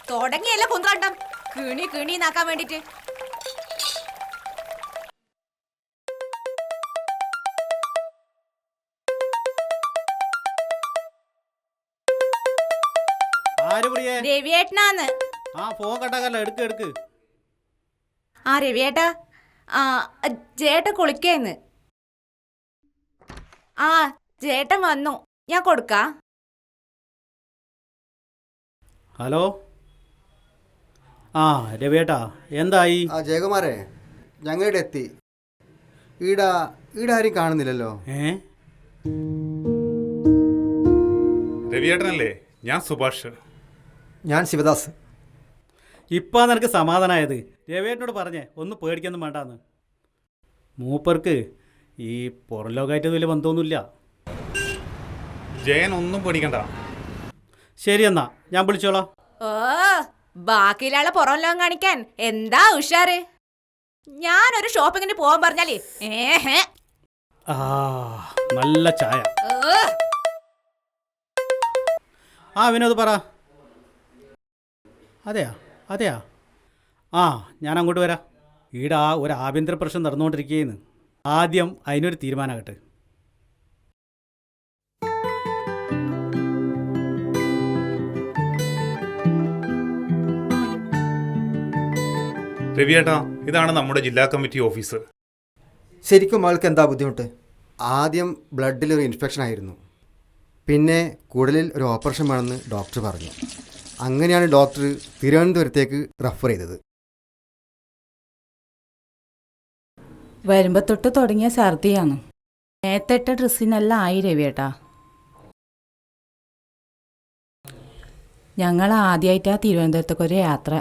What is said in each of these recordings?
തുടങ്ങിയല്ല കുന്ത്രാണ്ടം കിണി കിണി നാക്കാൻ വേണ്ടിട്ട്. രവിയേട്ടനാന്ന്. എടുക്ക്. ആ രവിയേട്ടാ, ചേട്ടൻ കുളിക്കേന്ന്. ആ ചേട്ടൻ വന്നു, ഞാൻ കൊടുക്കാ. ഹലോ, ആ രവിയേട്ടാ, എന്തായി? ആ ജയകുമാരേ, ഞങ്ങളുടെ എത്തി. ഈടാരും കാണുന്നില്ലല്ലോ. രവിയേട്ടനല്ലേ? ഞാൻ സുഭാഷ്. ഞാൻ ശിവദാസ്. ഇപ്പാ നിനക്ക് സമാധാനമായത്? രവിയേട്ടനോട് പറഞ്ഞേ ഒന്ന് പേടിക്കൊന്നും വേണ്ടാന്ന്. മൂപ്പർക്ക് ഈ പുറം ലോകമായിട്ട് വലിയ ബന്ധമൊന്നുമില്ല. ജയൻ ഒന്നും പേടിക്കണ്ട. ശരി എന്നാ ഞാൻ വിളിച്ചോളാം. ഓ, ബാക്കിയിലുള്ള പുറം ലോകം കാണിക്കാൻ എന്താ ഉഷാറ്. ഞാനൊരു ഷോപ്പിങ്ങിന് പോവാൻ പറഞ്ഞാലേ നല്ല ചായ. ആ വിനോദ് പറ. അതെയാ ആ ഞാൻ അങ്ങോട്ട് വരാം. ഈടാ ഒരു ആഭ്യന്തര പ്രശ്നം നടന്നുകൊണ്ടിരിക്കുകയെന്ന്. ആദ്യം അതിനൊരു തീരുമാനമാകട്ടെ. രവിയേട്ടാ, ഇതാണ് നമ്മുടെ ജില്ലാ കമ്മിറ്റി ഓഫീസ്. ശരിക്കും ആൾക്ക് എന്താ ബുദ്ധിമുട്ട്? ആദ്യം ബ്ലഡിലൊരു ഇൻഫെക്ഷൻ ആയിരുന്നു. പിന്നെ കുടലിൽ ഒരു ഓപ്പറേഷൻ വേണമെന്ന് ഡോക്ടർ പറഞ്ഞു. അങ്ങനെയാണ് ഡോക്ടർ തിരുവനന്തപുരത്തേക്ക് റെഫർ ചെയ്തത്. വരുമ്പോൾ തൊട്ട് തുടങ്ങിയ ഛർദിയാണ്. നേരത്തെ ഡ്രസ്സിനെല്ലാം ആയി രവിയേട്ടാ. ഞങ്ങൾ ആദ്യമായിട്ടാണ് തിരുവനന്തപുരത്തേക്കൊരു യാത്ര.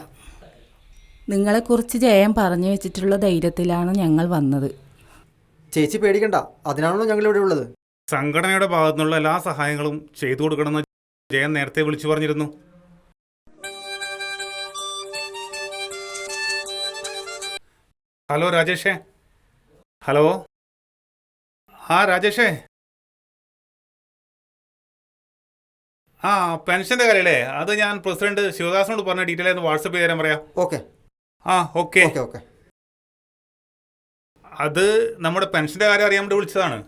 നിങ്ങളെക്കുറിച്ച് ജയം പറഞ്ഞു വെച്ചിട്ടുള്ള ധൈര്യത്തിലാണ് ഞങ്ങൾ വന്നത്. ചേച്ചി പേടിക്കണ്ട, അതിനാണല്ലോ ഞങ്ങളിവിടെ ഉള്ളത്. സംഘടനയുടെ ഭാഗത്തുനിന്നുള്ള എല്ലാ സഹായങ്ങളും ചെയ്തു കൊടുക്കണമെന്ന് ജയൻ നേരത്തെ വിളിച്ചു പറഞ്ഞിരുന്നു. ഹലോ രാജേഷേ. ഹലോ, ആ രാജേഷേ. ആ പെൻഷൻ്റെ കാര്യമല്ലേ? അത് ഞാൻ പ്രസിഡന്റ് ശിവദാസിനോട് പറഞ്ഞ ഡീറ്റെയിൽ ആയിരുന്നു വാട്സപ്പ് ചെയ്ത് തരാൻ പറയാം. ഓക്കെ. ആ ഓക്കെ. ഓക്കെ. അത് നമ്മുടെ പെൻഷൻ്റെ കാര്യം അറിയാൻ വേണ്ടി വിളിച്ചതാണ്.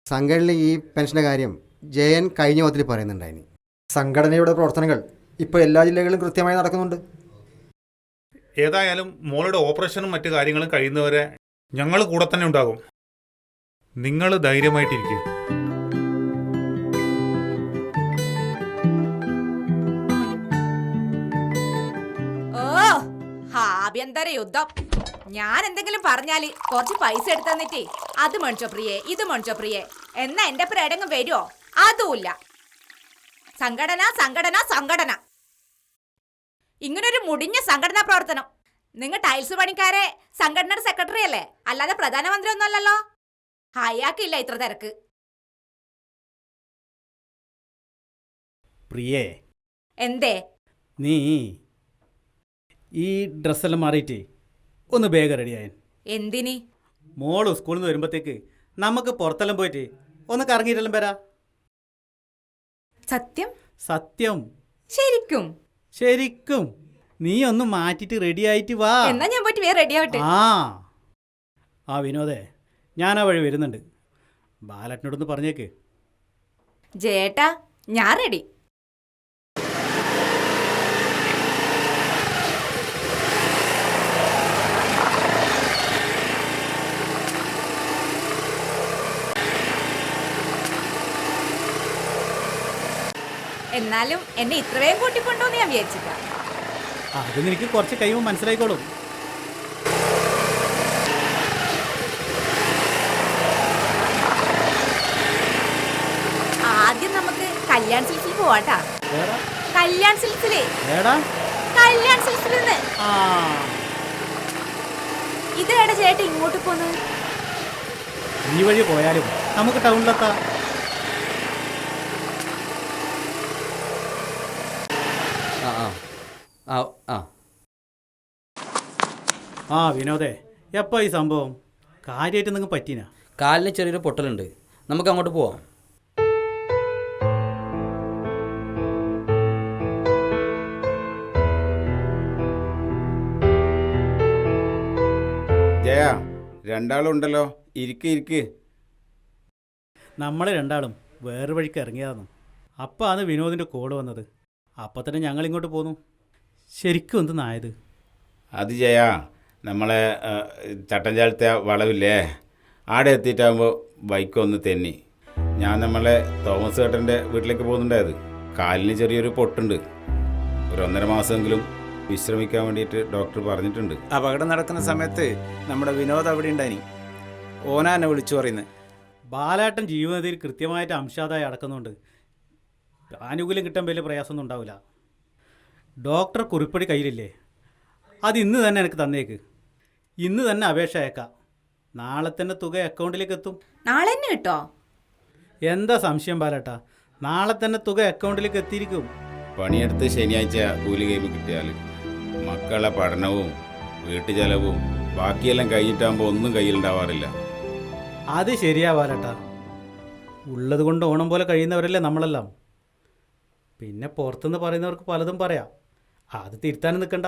സംഘടനയിലെ ഈ പെൻഷൻ്റെ കാര്യം ജയൻ കഴിഞ്ഞ വത്തിൽ പറയുന്നുണ്ടായിന്. സംഘടനയുടെ പ്രവർത്തനങ്ങൾ ഇപ്പോൾ എല്ലാ ജില്ലകളിലും കൃത്യമായി നടക്കുന്നുണ്ട്. ഏതായാലും മോളുടെ ഓപ്പറേഷനും മറ്റു കാര്യങ്ങളും കഴിയുന്നവരെ ഞങ്ങൾ കൂടെ തന്നെ ഉണ്ടാകും. നിങ്ങൾ ധൈര്യമായിട്ടിരിക്കും. ഓ, ആഭ്യന്തര യുദ്ധം. ഞാൻ എന്തെങ്കിലും പറഞ്ഞാല് കുറച്ച് പൈസ എടുത്ത് തന്നിട്ടേ അത് മേടിച്ചോ പ്രിയേ, ഇത് മേടിച്ചോ പ്രിയേ എന്നാ എന്റെ പ്രേടങ്ങ് വരുമോ? അതുമില്ല. സംഘടന സംഘടന സംഘടന, ഇങ്ങനൊരു മുടിഞ്ഞ സംഘടനാ പ്രവർത്തനം. നിങ്ങൾ ടൈൽസ് പണിക്കാരെ സംഘടനയുടെ സെക്രട്ടറി അല്ലേ, അല്ലാതെ പ്രധാനമന്ത്രി ഒന്നും അല്ലല്ലോ. അയാൾക്കില്ല ഇത്ര തിരക്ക്. പ്രിയേ, എന്തേ? നീ ഈ ഡ്രസ്സെല്ലാം മാറിയിട്ടേ ഒന്ന് വേഗം റെഡിയായൻ. എന്തിനി? മോള് സ്കൂളിൽ നിന്ന് വരുമ്പോഴത്തേക്ക് നമുക്ക് പുറത്തെല്ലാം പോയിട്ട് ഒന്ന് കറങ്ങിയിട്ടെല്ലാം വരാ. സത്യം? സത്യം. ശരിക്കും? ശരിക്കും. നീ ഒന്ന് മാറ്റിട്ട് റെഡി ആയിട്ട് വാ. എന്നാ ഞാൻ പോയിട്ട് വേറെ റെഡി ആവട്ടെ. ആ വിനോദേ, ഞാൻ ആ വഴി വരുന്നുണ്ട്. ബാലറ്റിനോടൊന്ന് പറഞ്ഞേക്ക്. ജേട്ടാ, ഞാൻ റെഡി. എന്നാലും എന്നെ ഇത്രയും കൂട്ടിക്കൊണ്ടോന്ന് ഞാൻ വിചാരിച്ചില്ല. അത് നിനക്ക് കുറച്ച് കഴിയുമ്പോൾ മനസ്സിലായിക്കോളും. ആദ്യം നമുക്ക് കല്യാൺ സിൽസിൽ പോവാട്ടാ. കല്യാൺ സിൽസിലേ, ഏടാ? കല്യാൺ സിൽസിൽ നിന്ന്. ചേട്ടാ ഇങ്ങോട്ട് പോന്ന്? ഈ വഴി പോയാലും നമുക്ക് ടൗണിലെത്താം. ആ ആ ആ ആ ആ വിനോദേ, എപ്പോൾ ഈ സംഭവം കാര്യമായിട്ട് നിങ്ങൾക്ക് പറ്റീനാ? കാലിന് ചെറിയൊരു പൊട്ടലുണ്ട്. നമുക്ക് അങ്ങോട്ട് പോവാം. ജയ, രണ്ടാളുണ്ടല്ലോ. ഇരിക്ക്. നമ്മൾ രണ്ടാളും വേറെ വഴിക്ക് ഇറങ്ങിയതാണ്. അപ്പം ആണ് വിനോദിൻ്റെ കോള് വന്നത്. അപ്പം തന്നെ ഞങ്ങൾ ഇങ്ങോട്ട് പോന്നു. ശരിക്കും എന്തെന്നായത്? അത് ജയ, നമ്മളെ ചട്ടഞ്ചാലത്തെ വളവില്ലേ, ആടെ എത്തിയിട്ടാകുമ്പോൾ ബൈക്കൊന്ന് തെന്നി. ഞാൻ നമ്മളെ തോമസ് ചേട്ടൻ്റെ വീട്ടിലേക്ക് പോകുന്നുണ്ടായത്. കാലിന് ചെറിയൊരു പൊട്ടുണ്ട്. ഒരു 1.5 മാസമെങ്കിലും വിശ്രമിക്കാൻ വേണ്ടിയിട്ട് ഡോക്ടർ പറഞ്ഞിട്ടുണ്ട്. അപകടം നടക്കുന്ന സമയത്ത് നമ്മുടെ വിനോദ് അവിടെ ഉണ്ടായി. ഓനാ എന്നെ വിളിച്ചു പറയുന്നത്. ബാലേട്ടൻ ജീവിതത്തിൽ കൃത്യമായിട്ട് അംശാദായി അടക്കുന്നുണ്ട്. ആനുകൂല്യം കിട്ടാൻ വലിയ പ്രയാസമൊന്നും ഉണ്ടാവില്ല. ഡോക്ടർ കുറിപ്പടി കയ്യിലില്ലേ, അത് ഇന്ന് തന്നെ എനിക്ക് തന്നേക്ക്. ഇന്ന് തന്നെ അപേക്ഷ അയക്കാം. നാളെ തന്നെ തുക അക്കൗണ്ടിലേക്ക് എത്തും. നാളെ തന്നെ കിട്ടോ? എന്താ സംശയം ബാലേട്ടാ? നാളെ തന്നെ തുക അക്കൗണ്ടിലേക്ക് എത്തിയിരിക്കും. പണിയെടുത്ത് ശനിയാഴ്ച കൂലി കൈമ കിട്ടിയാൽ മക്കളെ പഠനവും വീട്ടു ചെലവും ബാക്കിയെല്ലാം കഴിഞ്ഞിട്ടാകുമ്പോൾ ഒന്നും കയ്യിലുണ്ടാവാറില്ല. അത് ശരിയാ ബാലേട്ടാ. ഉള്ളത് കൊണ്ട് ഓണം പോലെ കഴിയുന്നവരല്ലേ നമ്മളെല്ലാം. പിന്നെ പുറത്തുനിന്ന് പറയുന്നവർക്ക് പലതും പറയാം. അത് തിരുത്താനും നിൽക്കണ്ട.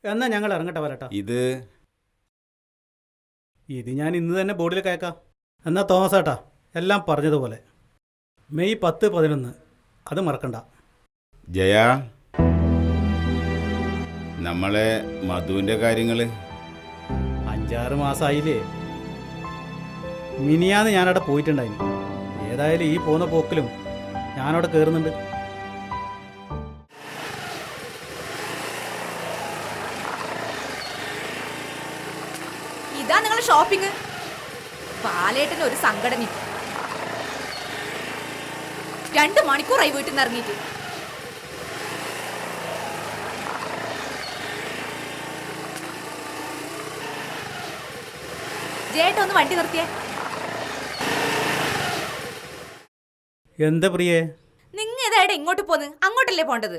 എന്നാൽ ഞങ്ങൾ ഇറങ്ങട്ടെ ബാലേട്ടാ. ഇത് ഞാൻ ഇന്ന് തന്നെ ബോർഡിൽ കയക്കാം. എന്നാൽ തോമസ് ഏട്ടാ, എല്ലാം പറഞ്ഞതുപോലെ മെയ് 10, 11 അത് മറക്കണ്ട. ജയ, നമ്മളെ മധുവിൻ്റെ കാര്യങ്ങൾ 5-6 മാസമായില്ലേ. മിനിയാന്ന് ഞാനവിടെ പോയിട്ടുണ്ടായിരുന്നു. ഏതായാലും ഈ പോകുന്ന പോക്കിലും ഞാനവിടെ കയറുന്നുണ്ട്. ഇതാ നിങ്ങൾ ഷോപ്പിംഗ്. ബാലേട്ടന് ഒരു സംഘടന 2 മണിക്കൂറായി വീട്ടിൽ നിന്ന് ഇറങ്ങിയിട്ട്. ജേട്ട ഒന്ന് വണ്ടി നിർത്തിയേ. എന്താ പ്രിയേ? നിങ്ങ ഏതായിട്ട് ഇങ്ങോട്ട് പോന്ന്? അങ്ങോട്ടല്ലേ പോണ്ടത്?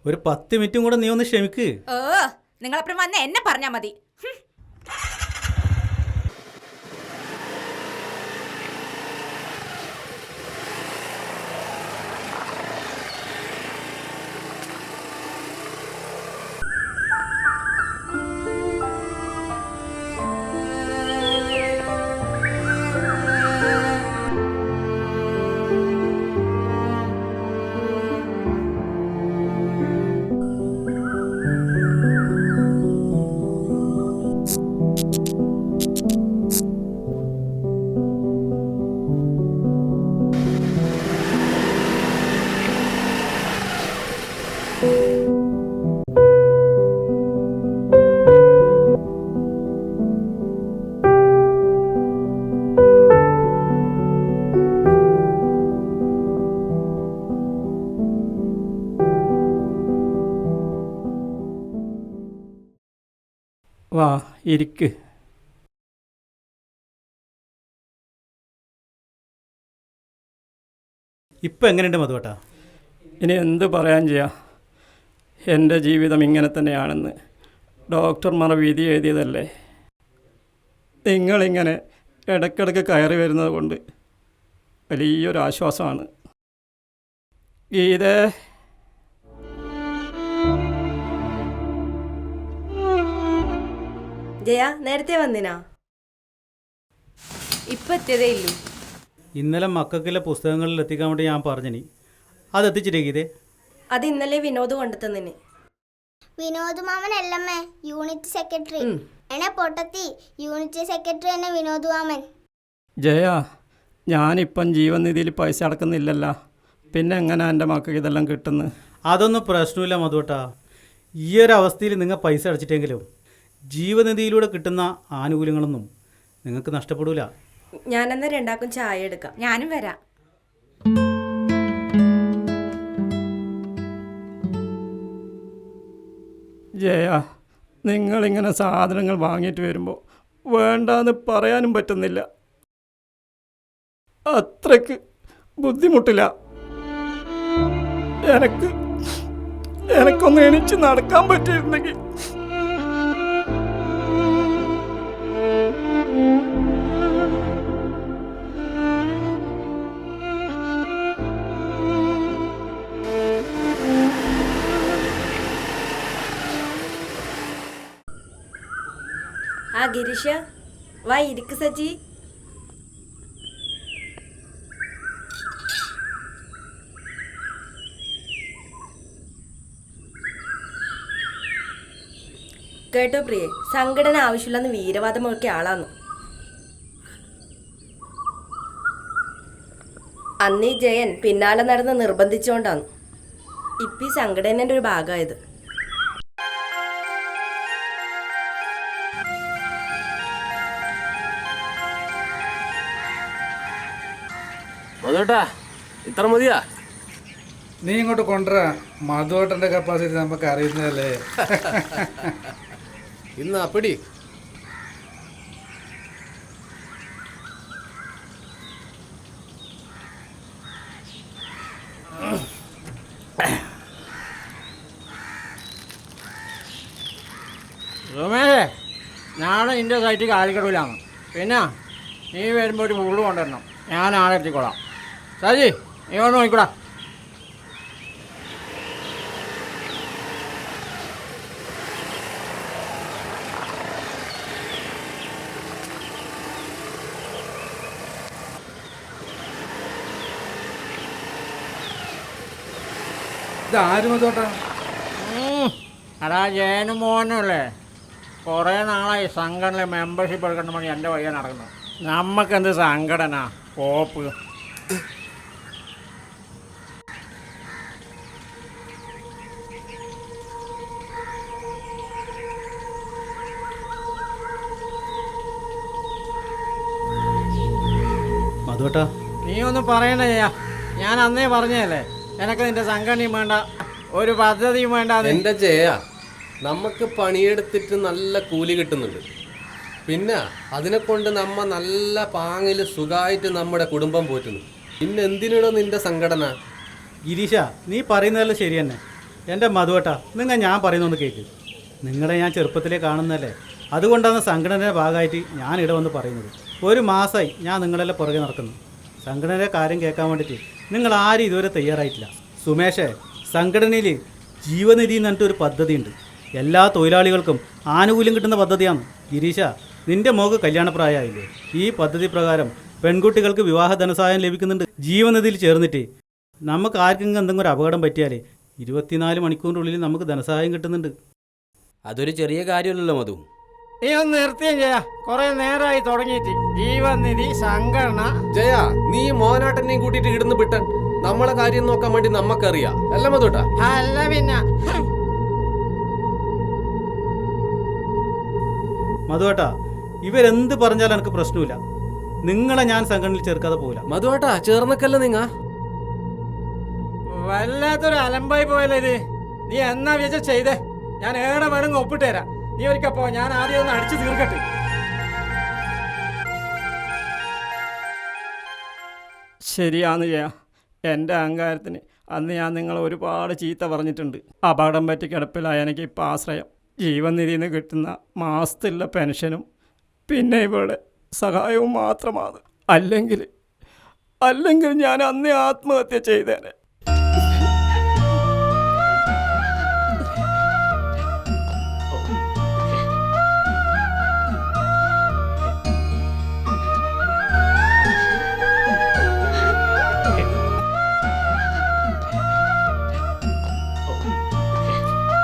ഒരു 10 മിനിറ്റും കൂടെ നീ ഒന്ന് ക്ഷമിക്ക്. നിങ്ങളപ്പുറം വന്ന് എന്നെ പറഞ്ഞാ മതി. വാ ഇരിക്ക്. ഇപ്പം എങ്ങനെയുണ്ട് മധുവേട്ടാ? ഇനി എന്ത് പറയാൻ ചെയ്യാം? എൻ്റെ ജീവിതം ഇങ്ങനെ തന്നെയാണെന്ന് ഡോക്ടർമാർ വിധി എഴുതിയതല്ലേ. നിങ്ങളിങ്ങനെ ഇടയ്ക്കിടയ്ക്ക് കയറി വരുന്നത് കൊണ്ട് വലിയൊരു ആശ്വാസമാണ്. ഗീതേ, ജയ നേരത്തെ വന്നിനാ? ഇപ്പൊ എത്തിയതേ ഇല്ലു. ഇന്നലെ മക്കൾക്കുള്ള പുസ്തകങ്ങളിൽ എത്തിക്കാൻ വേണ്ടി ഞാൻ പറഞ്ഞിനി. അത് എത്തിച്ചിട്ടേ? അത് ഇന്നലെ വിനോദ് കൊണ്ടുതന്നിന്. വിനോദ് മാമൻ അല്ലമ്മേ, യൂണിറ്റ് സെക്രട്ടറി. എന്നെ പൊട്ടത്തി, യൂണിറ്റ് സെക്രട്ടറി എന്നെ വിനോദ് മാമൻ. ജയ, ഞാനിപ്പം ജീവൻ നിധിയിൽ പൈസ അടക്കുന്നില്ലല്ലോ. പിന്നെ എങ്ങനെ എൻ്റെ മക്കൾക്ക് ഇതെല്ലാം കിട്ടുന്നത്? അതൊന്നും പ്രശ്നമില്ല മധുവേട്ടാ. ഈ ഒരു അവസ്ഥയിൽ നിങ്ങൾ പൈസ അടച്ചിട്ടെങ്കിലും ജീവനിധിയിലൂടെ കിട്ടുന്ന ആനുകൂല്യങ്ങളൊന്നും നിങ്ങൾക്ക് നഷ്ടപ്പെടില്ല. ഞാനെന്നാ രണ്ടാക്കും ചായ എടുക്കാം. ഞാനും വരാം. ജയ, നിങ്ങളിങ്ങനെ സാധനങ്ങൾ വാങ്ങിയിട്ട് വരുമ്പോൾ വേണ്ടാന്ന് പറയാനും പറ്റുന്നില്ല. അത്രയ്ക്ക് ബുദ്ധിമുട്ടില്ല. എനക്കൊന്ന് എണീച്ച് നടക്കാൻ പറ്റിയിരുന്നെങ്കിൽ. ആ ഗിരീഷ, വാ ഇരിക്ക് സജി. കേട്ടോ പ്രിയെ, സംഘടന ആവശ്യമില്ലെന്ന് വീരവാദം മുഴക്കിയ ആളാന്ന്. അന്നീ ജയൻ പിന്നാലെ നടന്ന് നിർബന്ധിച്ചുകൊണ്ടാണ് ഇപ്പം ഈ സംഘടനയുടെ ഒരു ഭാഗമായത്. മധുവേട്ടാ, ഇത്ര മതിയാ? നീ ഇങ്ങോട്ട് കൊണ്ടുവരാ. മധുവേട്ടൻ്റെ കപ്പാസിറ്റി നമുക്ക് അറിയുന്നതല്ലേ. ഇന്ന് അപ്പടി സുമേഷേ, നാളെ നിൻ്റെ സൈറ്റ് കാലിക്കടവിലാണ്. പിന്നെ നീ വരുമ്പോൾ ഒരു ഫുള്ള് കൊണ്ടുവരണം. ഞാൻ ആളെ എത്തിക്കോളാം. സജി, നീ കൊണ്ട് നോക്കിക്കൂടാ. ഇതാരും അതോട്ടാ? അടാ ജയനും മോനല്ലേ, കുറേ നാളായി സംഘടനയിൽ മെമ്പർഷിപ്പ് എടുക്കേണ്ട മണി എൻ്റെ വയ്യ നടക്കുന്നു. നമുക്കെന്ത് സംഘടന, കോപ്പ്. മധുവേട്ടാ, നീ ഒന്നും പറയണ്ട ചെയ്യാ. ഞാൻ അന്നേ പറഞ്ഞതല്ലേ, എനക്ക് നിന്റെ സംഘടനയും വേണ്ട, ഒരു പദ്ധതിയും വേണ്ട. എൻ്റെ ജയ, നമുക്ക് പണിയെടുത്തിട്ട് നല്ല കൂലി കിട്ടുന്നുണ്ട്. പിന്നെ അതിനെ കൊണ്ട് നമ്മ നല്ല പാങ്ങിൽ സുഖമായിട്ട് നമ്മുടെ കുടുംബം പോറ്റുന്നു. പിന്നെ എന്തിനാണോ നിന്റെ സംഘടന? ഗിരീഷ, നീ പറയുന്നതെല്ലാം ശരി തന്നെ. എൻ്റെ മധുവേട്ടാ, ഞാൻ പറയുന്നൊന്ന് കേൾക്ക്. നിങ്ങളെ ഞാൻ ചെറുപ്പത്തിലേ കാണുന്നതല്ലേ, അതുകൊണ്ടാണ് സംഘടനയുടെ ഭാഗമായിട്ട് ഞാൻ ഇവിടെ വന്ന് പറയുന്നത്. ഒരു മാസമായി ഞാൻ നിങ്ങളെല്ലാം പുറകെ നടക്കുന്നു. സംഘടനയുടെ കാര്യം കേൾക്കാൻ വേണ്ടിയിട്ട് നിങ്ങൾ ആരും ഇതുവരെ തയ്യാറായിട്ടില്ല. സുമേഷേ, സംഘടനയിൽ ജീവനിധി എന്ന് പറഞ്ഞിട്ടൊരു പദ്ധതിയുണ്ട്. എല്ലാ തൊഴിലാളികൾക്കും ആനുകൂല്യം കിട്ടുന്ന പദ്ധതിയാണ്. ഗിരീഷ, നിൻ്റെ മോക്ക് കല്യാണപ്രായമായില്ലേ? ഈ പദ്ധതി പ്രകാരം പെൺകുട്ടികൾക്ക് വിവാഹ ധനസഹായം ലഭിക്കുന്നുണ്ട്. ജീവനിധിയിൽ ചേർന്നിട്ട് നമുക്ക് ആർക്കെങ്കിലും എന്തെങ്കിലും ഒരു അപകടം പറ്റിയാൽ 24 മണിക്കൂറിനുള്ളിൽ നമുക്ക് ധനസഹായം കിട്ടുന്നുണ്ട്. അതൊരു ചെറിയ കാര്യമല്ലല്ലോ മധു. നീ ഒന്ന് നിർത്തിയും ചെയ്യാ. കുറെ നേരമായി തുടങ്ങിയിട്ട് ജീവനിധി സംഘടന. ജയ, നീ മോനാട്ടനെയും കൂട്ടിയിട്ട് ഇടുന്ന് വിട്ടൻ. നമ്മളെ കാര്യം നോക്കാൻ വേണ്ടി നമുക്കറിയാം അല്ല മധുട്ടാ? അല്ല പിന്നെ മധുവേട്ടാ, ഇവരെന്ത് പറഞ്ഞാലും എനിക്ക് പ്രശ്നമില്ല. നിങ്ങളെ ഞാൻ സംഘടനയിൽ ചേർക്കാതെ പോകില്ല. മധുവേട്ടാ, ചേർന്നക്കല്ല നിങ്ങ. വല്ലാത്തൊരു അലമ്പായി പോയല്ലേ ഇത്. നീ എന്നാ വിചാരിച്ച ചെയ്തേ? ഞാൻ ഏടെ വേണമെങ്കിൽ ഒപ്പിട്ട് തരാം. നീ ഒരിക്കൽ പോ, ഞാൻ ആദ്യം ഒന്ന് അടിച്ചു തീർക്കട്ടെ. ശരിയാന്ന് ചെയ്യാം. എൻ്റെ അഹങ്കാരത്തിന് അന്ന് ഞാൻ നിങ്ങളെ ഒരുപാട് ചീത്ത പറഞ്ഞിട്ടുണ്ട്. അപകടം പറ്റി കിടപ്പിലായ എനിക്ക് ഇപ്പം ആശ്രയം ജീവനിധിയിൽ നിന്ന് കിട്ടുന്ന മാസത്തിലുള്ള പെൻഷനും പിന്നെ ഇവിടെ സഹായവും മാത്രമാണ്. അല്ലെങ്കിൽ ഞാൻ അന്നേ ആത്മഹത്യ ചെയ്തേനെ.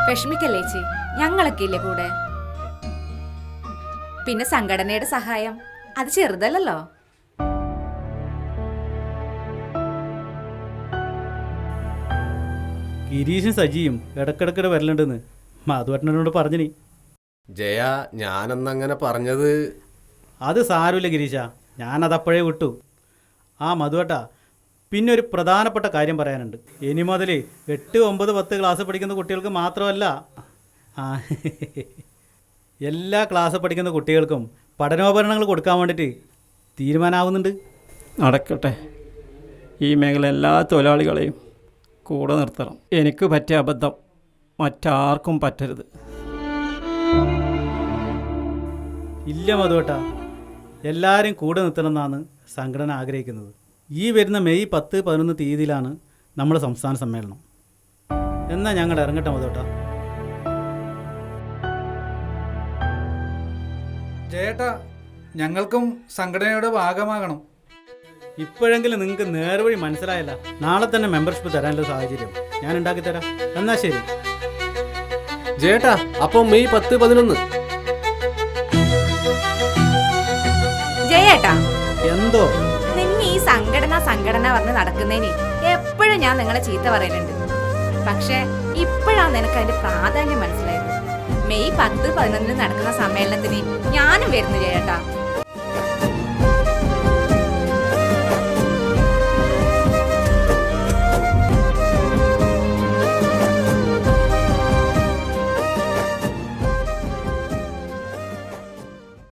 വിഷമിക്കല്ലേ ചേച്ചി, ഞങ്ങളൊക്കെ ഇല്ലേ കൂടെ. പിന്നെ സംഘടനയുടെ സഹായം അത് ചെറുതല്ലോ. ഗിരീഷും സജിയും ഇടക്കിടക്കിടെ വരലുണ്ടെന്ന് മധുവേട്ടനോട് പറഞ്ഞിനി. ജയ, ഞാനെന്നങ്ങനെ പറഞ്ഞത്. അത് സാരമില്ല ഗിരീഷ, ഞാനതപ്പോഴേ വിട്ടു. ആ മധുവേട്ടാ, പിന്നെ ഒരു പ്രധാനപ്പെട്ട കാര്യം പറയാനുണ്ട്. ഇനി മുതൽ 8, 9, 10 ക്ലാസ് പഠിക്കുന്ന കുട്ടികൾക്ക് മാത്രമല്ല, എല്ലാ ക്ലാസ് പഠിക്കുന്ന കുട്ടികൾക്കും പഠനോപകരണങ്ങൾ കൊടുക്കാൻ വേണ്ടിയിട്ട് തീരുമാനമാവുന്നുണ്ട്. നടക്കട്ടെ. ഈ മേഖല എല്ലാ തൊഴിലാളികളെയും കൂടെ നിർത്തണം. എനിക്ക് പറ്റിയ അബദ്ധം മറ്റാർക്കും പറ്റരുത്. ഇല്ല മധുവേട്ടാ, എല്ലാവരും കൂടെ നിർത്തണമെന്നാണ് സംഘടന ആഗ്രഹിക്കുന്നത്. ഈ വരുന്ന മെയ് 10-11 തീയതിയിലാണ് നമ്മുടെ സംസ്ഥാന സമ്മേളനം. എന്നാൽ ഞങ്ങൾ ഇറങ്ങട്ടെ മധുവേട്ടാ. ജയേട്ടാ, ഞങ്ങൾക്കും സംഘടനയുടെ ഭാഗമാകണം. ഇപ്പോഴെങ്കിലും നിങ്ങൾക്ക് നേർവഴി മനസ്സിലായല്ല. നാളെ തന്നെ മെമ്പർഷിപ്പ് തരാനുള്ള സാഹചര്യം ഞാൻ ഉണ്ടാക്കിത്തരാം. എന്നാൽ ശരി ജേട്ടാ. അപ്പോൾ മെയ് 10-11. ജയേട്ടാ, എന്തോ നിങ്ങൾ ഈ സംഘടന പറഞ്ഞ് നടക്കുന്നതിന് എപ്പോഴും ഞാൻ നിങ്ങളെ ചീത്ത പറയുന്നുണ്ട്. പക്ഷെ ഇപ്പോഴാണ് നിനക്ക് അതിന്റെ പ്രാധാന്യം മനസ്സിലായത്. മെയ് 10-11 നടക്കുന്ന സമ്മേളനത്തിന് ഞാനും വരുന്നു ജയേട്ടാ.